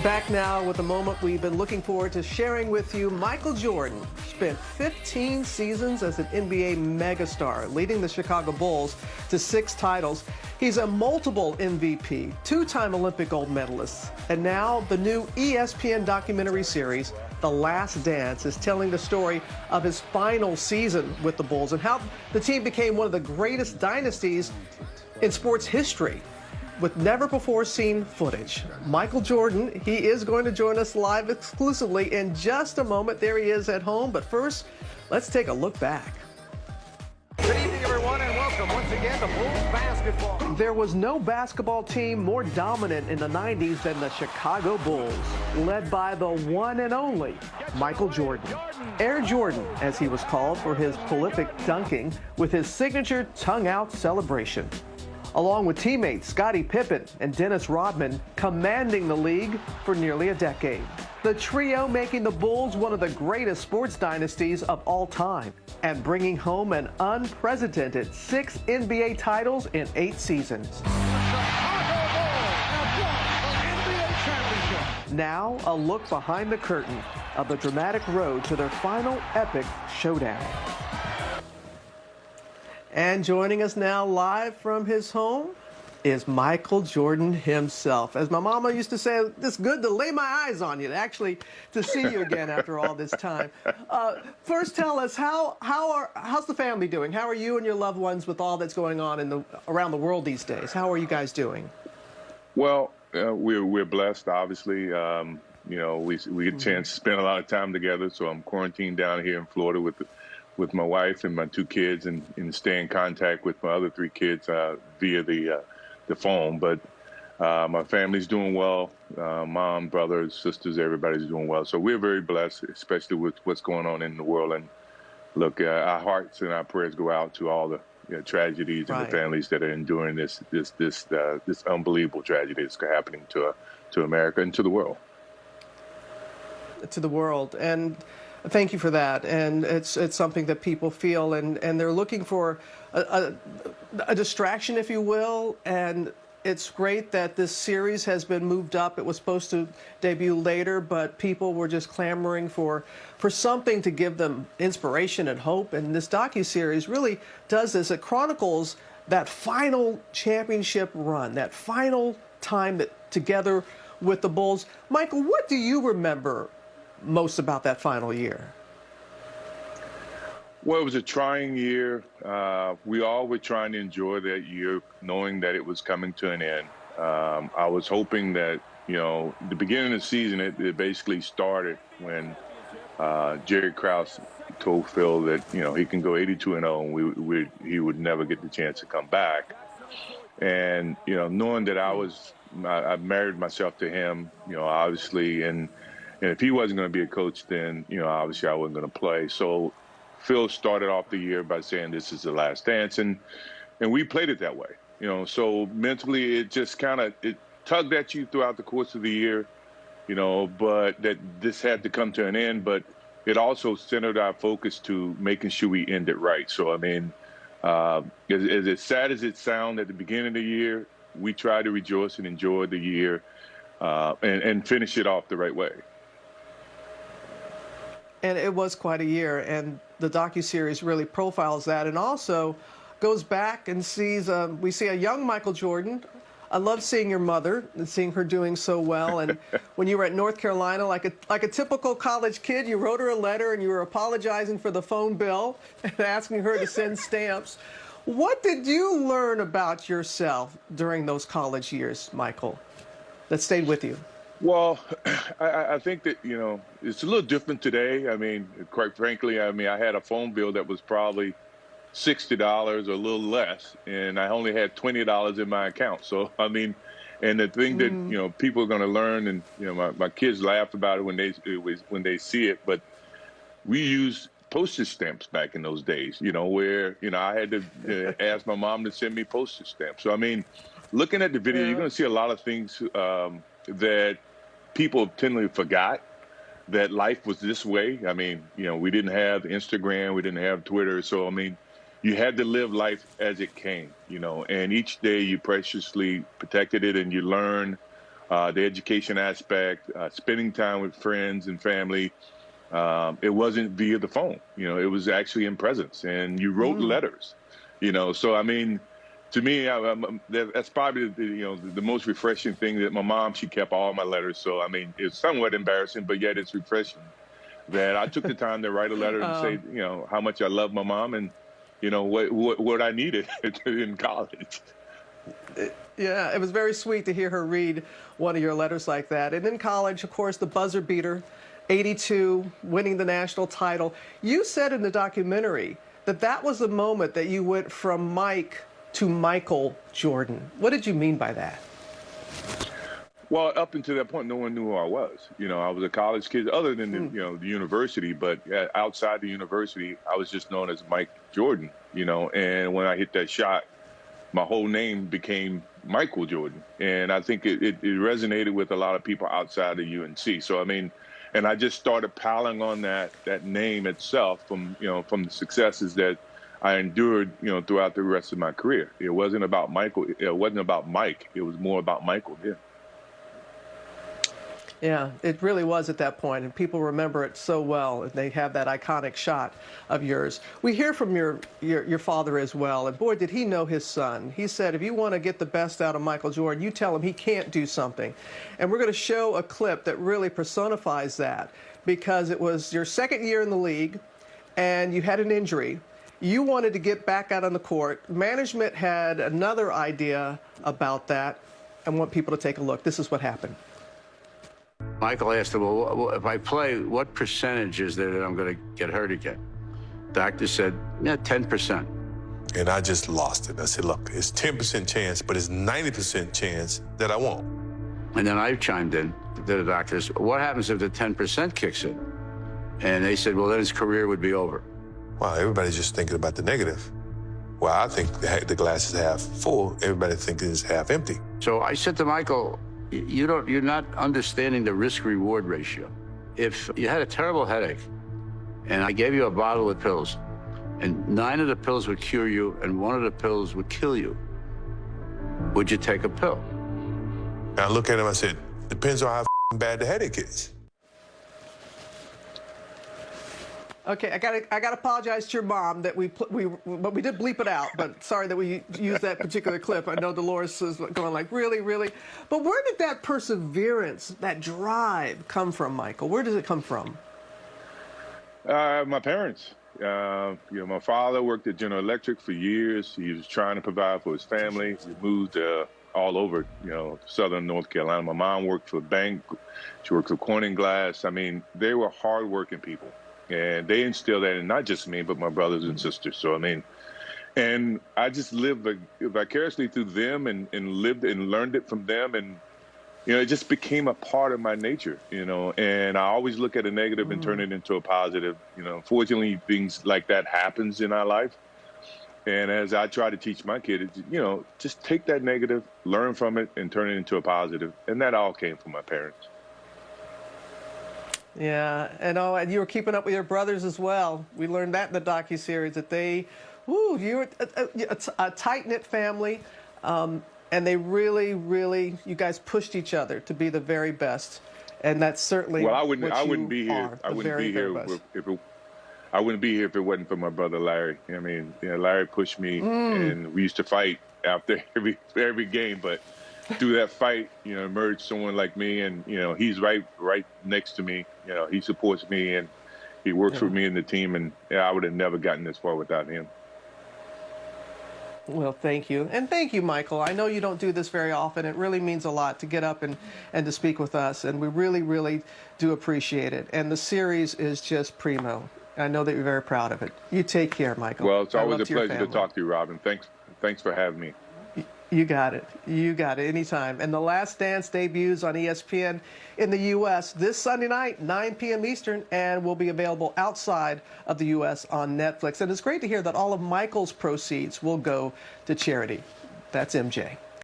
Back now with a moment we've been looking forward to sharing with you. Michael Jordan spent 15 seasons as an NBA megastar, leading the Chicago Bulls to 6 titles. He's a multiple MVP, 2-time Olympic gold medalist. And now the new ESPN documentary series, The Last Dance, is telling the story of his final season with the Bulls and how the team became one of the greatest dynasties in sports history, with never-before-seen footage. Michael Jordan, he is going to join us live exclusively in just a moment. There he is at home. But first, let's take a look back. Good evening, everyone, and welcome once again to Bulls basketball. There was no basketball team more dominant in the 90s than the Chicago Bulls, led by the one and only Michael Jordan. Air Jordan, as he was called for his prolific dunking with his signature tongue-out celebration, along with teammates Scottie Pippen and Dennis Rodman, commanding the league for nearly a decade. The trio making the Bulls one of the greatest sports dynasties of all time and bringing home an unprecedented 6 NBA titles in 8 seasons. Now, a look behind the curtain of the dramatic road to their final epic showdown. And joining us now live from his home is Michael Jordan himself. As my mama used to say, it's good to lay my eyes on you, actually, to see you again after all this time. First, tell us, how's the family doing? How are you and your loved ones with all that's going on around the world these days? How are you guys doing? Well, we're blessed, obviously. You know, we get a chance to spend a lot of time together, so I'm quarantined down here in Florida with my wife and my 2 kids, and stay in contact with my other 3 kids via the phone. But my family's doing well. Mom, brothers, sisters, everybody's doing well. So we're very blessed, especially with what's going on in the world. And look, our hearts and our prayers go out to all the tragedies and the families that are enduring this unbelievable tragedy that's happening to America and to the world. To the world. And thank you for that. And it's something that people feel, and they're looking for a distraction, if you will. And it's great that this series has been moved up. It was supposed to debut later, but people were just clamoring for something to give them inspiration and hope. And this docuseries really does this. It chronicles that final championship run, that final time that together with the Bulls. Michael, what do you remember most about that final year? Well, it was a trying year. We all were trying to enjoy that year, knowing that it was coming to an end. I was hoping that, the beginning of the season, it basically started when Jerry Krause told Phil that, he can go 82-0 and he would never get the chance to come back. And, knowing that I married myself to him, obviously, and if he wasn't going to be a coach, then, obviously I wasn't going to play. So Phil started off the year by saying this is the last dance, and we played it that way. So mentally it just it tugged at you throughout the course of the year, but that this had to come to an end. But it also centered our focus to making sure we end it right. So, I mean, as sad as it sounded at the beginning of the year, we tried to rejoice and enjoy the year and finish it off the right way. And it was quite a year, and the docuseries really profiles that, and also goes back and we see a young Michael Jordan. I love seeing your mother and seeing her doing so well. And when you were at North Carolina, like a typical college kid, you wrote her a letter and you were apologizing for the phone bill and asking her to send stamps. What did you learn about yourself during those college years, Michael, that stayed with you? Well, I think that, it's a little different today. I mean, quite frankly, I had a phone bill that was probably $60 or a little less, and I only had $20 in my account. So, I mean, and the thing that, people are going to learn, and, my kids laugh about it when they see it, but we used postage stamps back in those days, where, I had to ask my mom to send me postage stamps. So, I mean, looking at the video, you're going to see a lot of things that people tend to forgot, that life was this way. I mean, we didn't have Instagram, we didn't have Twitter. So, I mean, you had to live life as it came, and each day you preciously protected it, and you learn the education aspect, spending time with friends and family. It wasn't via the phone, it was actually in presence, and you wrote letters, So I mean, to me, that's probably the most refreshing thing. That my mom, she kept all my letters, so I mean, it's somewhat embarrassing, but yet it's refreshing that I took the time to write a letter and say, how much I love my mom and what I needed in college. Yeah, it was very sweet to hear her read one of your letters like that. And in college, of course, the buzzer beater. 82, winning the national title. You said in the documentary that was the moment that you went from Mike to Michael Jordan. What did you mean by that? Well, up until that point, no one knew who I was. I was a college kid, other than the university. But outside the university, I was just known as Mike Jordan. And when I hit that shot, my whole name became Michael Jordan, and I think it resonated with a lot of people outside of UNC. So I mean. And I just started piling on that name itself from the successes that I endured throughout the rest of my career. It wasn't about Michael. It wasn't about Mike. It was more about Michael. Yeah. Yeah, it really was at that point, and people remember it so well. And they have that iconic shot of yours. We hear from your father as well, and boy, did he know his son. He said, if you want to get the best out of Michael Jordan, you tell him he can't do something. And we're going to show a clip that really personifies that, because it was your second year in the league, and you had an injury. You wanted to get back out on the court. Management had another idea about that. I want people to take a look. This is what happened. Michael asked him, well, if I play, what percentage is there that I'm going to get hurt again? Doctor said, yeah, 10%. And I just lost it. I said, look, it's 10% chance, but it's 90% chance that I won't. And then I chimed in to the doctors, what happens if the 10% kicks in? And they said, well, then his career would be over. Wow, everybody's just thinking about the negative. Well, I think the glass is half full. Everybody thinks it's half empty. So I said to Michael, you're not understanding the risk-reward ratio. If you had a terrible headache and I gave you a bottle of pills and 9 of the pills would cure you and 1 of the pills would kill you, would you take a pill? And I looked at him, I said, depends on how bad the headache is. Okay, I gotta apologize to your mom that but we did bleep it out. But sorry that we used that particular clip. I know Dolores is going like, really, really. But where did that perseverance, that drive, come from, Michael? Where does it come from? My parents. My father worked at General Electric for years. He was trying to provide for his family. He moved all over, southern North Carolina. My mom worked for a bank. She worked for Corning Glass. I mean, they were hardworking people. And they instilled that in not just me, but my brothers and sisters. So, I mean, and I just lived vicariously through them and lived and learned it from them. And, it just became a part of my nature, and I always look at a negative and turn it into a positive. Fortunately, things like that happens in our life. And as I try to teach my kids, just take that negative, learn from it, and turn it into a positive. And that all came from my parents. Yeah, and you were keeping up with your brothers as well. We learned that in the docuseries that you were a tight-knit family, and they really, really, you guys pushed each other to be the very best, and that's certainly I wouldn't be here if it wasn't for my brother Larry. I mean, Larry pushed me, and we used to fight after every game, but through that fight, emerged someone like me, and he's right next to me. He supports me, and he works with me and the team, and I would have never gotten this far without him. Well, thank you. And thank you, Michael. I know you don't do this very often. It really means a lot to get up and to speak with us, and we really, really do appreciate it. And the series is just primo. I know that you're very proud of it. You take care, Michael. Well, it's always a pleasure to talk to you, Robin. Thanks for having me. You got it. You got it. Anytime. And The Last Dance debuts on ESPN in the U.S. this Sunday night, 9 p.m. Eastern, and will be available outside of the U.S. on Netflix. And it's great to hear that all of Michael's proceeds will go to charity. That's MJ.